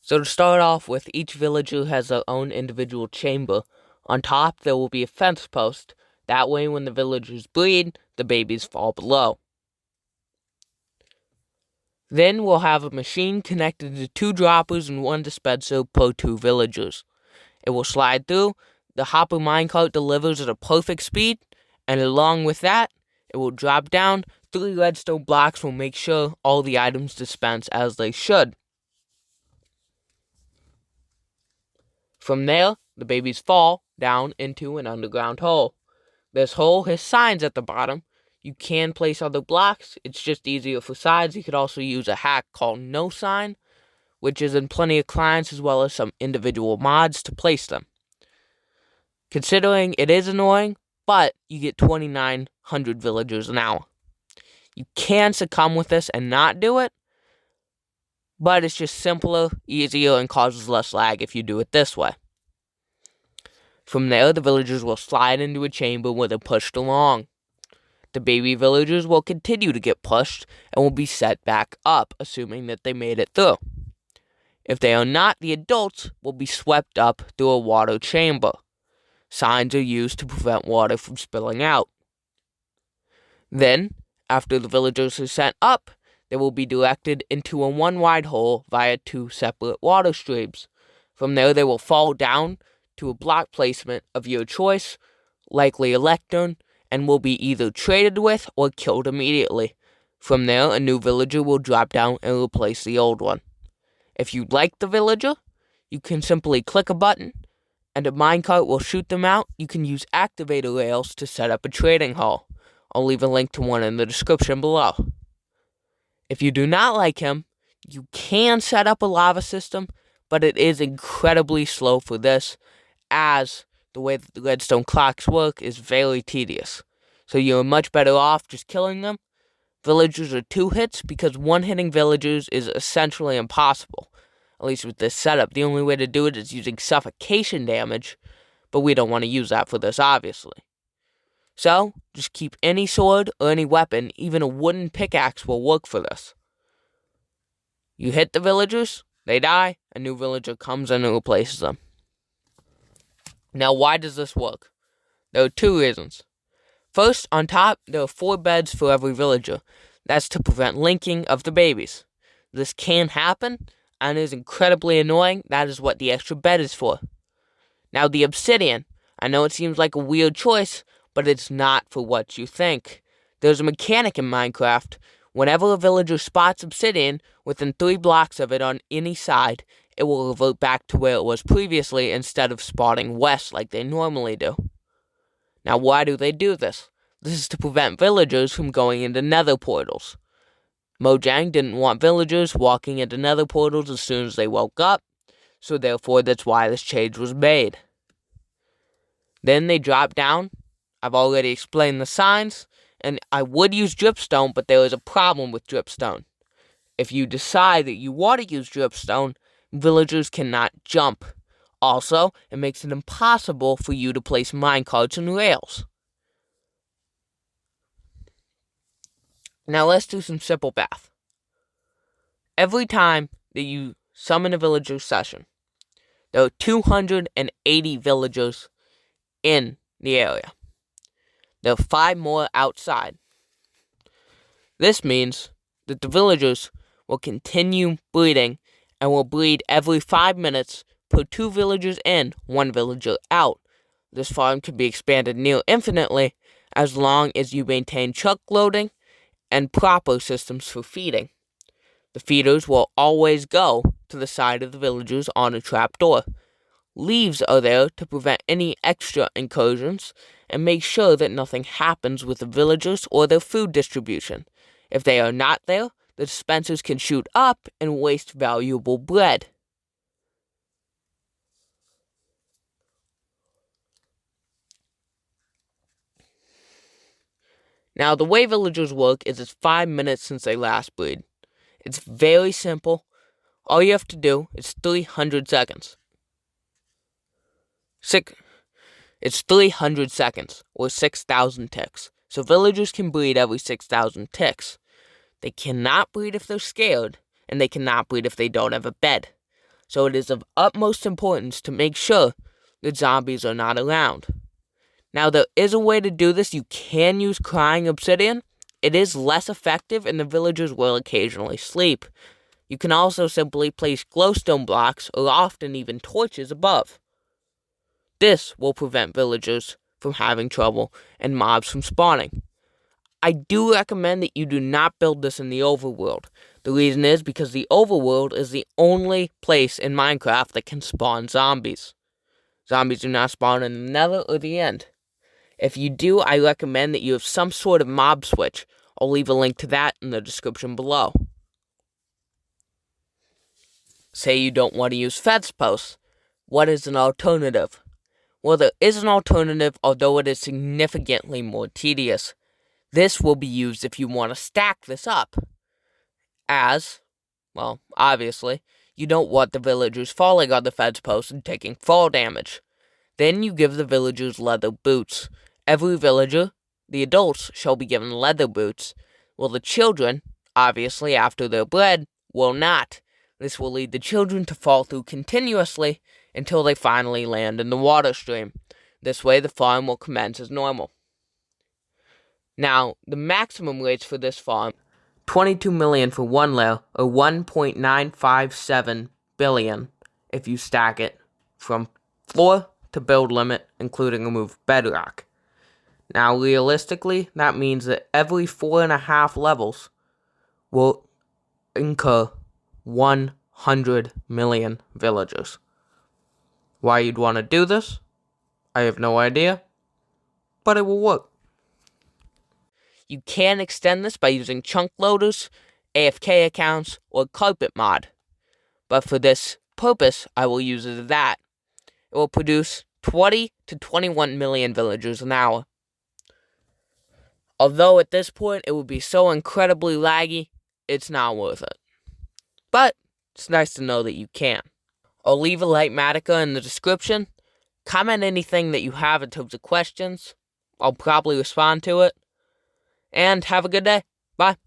So to start off with, each villager has their own individual chamber. On top, there will be a fence post. That way, when the villagers breed, the babies fall below. Then we'll have a machine connected to 2 droppers and 1 dispenser per 2 villagers. It will slide through, the hopper minecart delivers at a perfect speed, and along with that, it will drop down. 3 redstone blocks will make sure all the items dispense as they should. From there, the babies fall down into an underground hole. This hole has signs at the bottom. You can place other blocks. It's just easier for size. You could also use a hack called no sign, which is in plenty of clients as well as some individual mods to place them. Considering it is annoying, but you get 2,900 villagers an hour. You can succumb with this and not do it, but it's just simpler, easier, and causes less lag if you do it this way. From there, the villagers will slide into a chamber where they're pushed along. The baby villagers will continue to get pushed and will be set back up, assuming that they made it through. If they are not, the adults will be swept up through a water chamber. Signs are used to prevent water from spilling out. Then, after the villagers are sent up, they will be directed into a 1 wide hole via 2 separate water streams. From there, they will fall down to a block placement of your choice, likely a lectern, and will be either traded with or killed immediately. From there, a new villager will drop down and replace the old one. If you like the villager, you can simply click a button, and a minecart will shoot them out. You can use activator rails to set up a trading hall. I'll leave a link to one in the description below. If you do not like him, you can set up a lava system, but it is incredibly slow for this, as the way that the redstone clocks work is very tedious. So you're much better off just killing them. Villagers are 2 hits because 1-hitting villagers is essentially impossible. At least with this setup, the only way to do it is using suffocation damage, but we don't want to use that for this, obviously. So, just keep any sword or any weapon, even a wooden pickaxe will work for this. You hit the villagers, they die, a new villager comes in and replaces them. Now, why does this work? There are 2 reasons. First, on top, there are 4 beds for every villager. That's to prevent linking of the babies. This can happen, and is incredibly annoying. That is what the extra bed is for. Now, the obsidian. I know it seems like a weird choice, but it's not for what you think. There's a mechanic in Minecraft. Whenever a villager spots obsidian, within 3 blocks of it on any side, it will revert back to where it was previously instead of spotting west like they normally do. Now, why do they do this? This is to prevent villagers from going into nether portals. Mojang didn't want villagers walking into nether portals as soon as they woke up, so therefore that's why this change was made. Then they drop down. I've already explained the signs, and I would use dripstone, but there is a problem with dripstone. If you decide that you want to use dripstone, villagers cannot jump. Also, it makes it impossible for you to place minecarts and rails. Now let's do some simple math. Every time that you summon a villager session, there are 280 villagers in the area. There are 5 more outside. This means that the villagers will continue breeding and will breed every 5 minutes per 2 villagers in, 1 villager out. This farm can be expanded near infinitely as long as you maintain chuck loading and proper systems for feeding. The feeders will always go to the side of the villagers on a trapdoor. Leaves are there to prevent any extra incursions and make sure that nothing happens with the villagers or their food distribution. If they are not there, the dispensers can shoot up and waste valuable bread. Now, the way villagers work is it's 5 minutes since they last breed. It's very simple. All you have to do is 300 seconds. It's 300 seconds, or 6,000 ticks. So villagers can breed every 6,000 ticks. They cannot breed if they're scared, and they cannot breed if they don't have a bed. so it is of utmost importance to make sure that zombies are not around. Now, there is a way to do this. You can use crying obsidian. It is less effective, and the villagers will occasionally sleep. You can also simply place glowstone blocks, or often even torches, above. This will prevent villagers from having trouble and mobs from spawning. I do recommend that you do not build this in the overworld. The reason is because the overworld is the only place in Minecraft that can spawn zombies. Zombies do not spawn in the Nether or the End. If you do, I recommend that you have some sort of mob switch. I'll leave a link to that in the description below. Say you don't want to use fence posts. What is an alternative? Well, there is an alternative, although it is significantly more tedious. This will be used if you want to stack this up. As, well, obviously, you don't want the villagers falling on the fence posts and taking fall damage. Then you give the villagers leather boots. Every villager, the adults, shall be given leather boots, while the children, obviously after they're bred, will not. This will lead the children to fall through continuously until they finally land in the water stream. This way the farm will commence as normal. Now, the maximum rates for this farm, 22 million for one layer, or 1.957 billion if you stack it from floor to build limit, including remove bedrock. Now, realistically, that means that every 4.5 levels will incur 100 million villagers. Why you'd want to do this, I have no idea, but it will work. You can extend this by using chunk loaders, AFK accounts, or carpet mod. But for this purpose, I will use that. It will produce 20 to 21 million villagers an hour. Although at this point it would be so incredibly laggy, it's not worth it. But it's nice to know that you can. I'll leave a Liematica in the description. Comment anything that you have in terms of questions. I'll probably respond to it. And have a good day. Bye.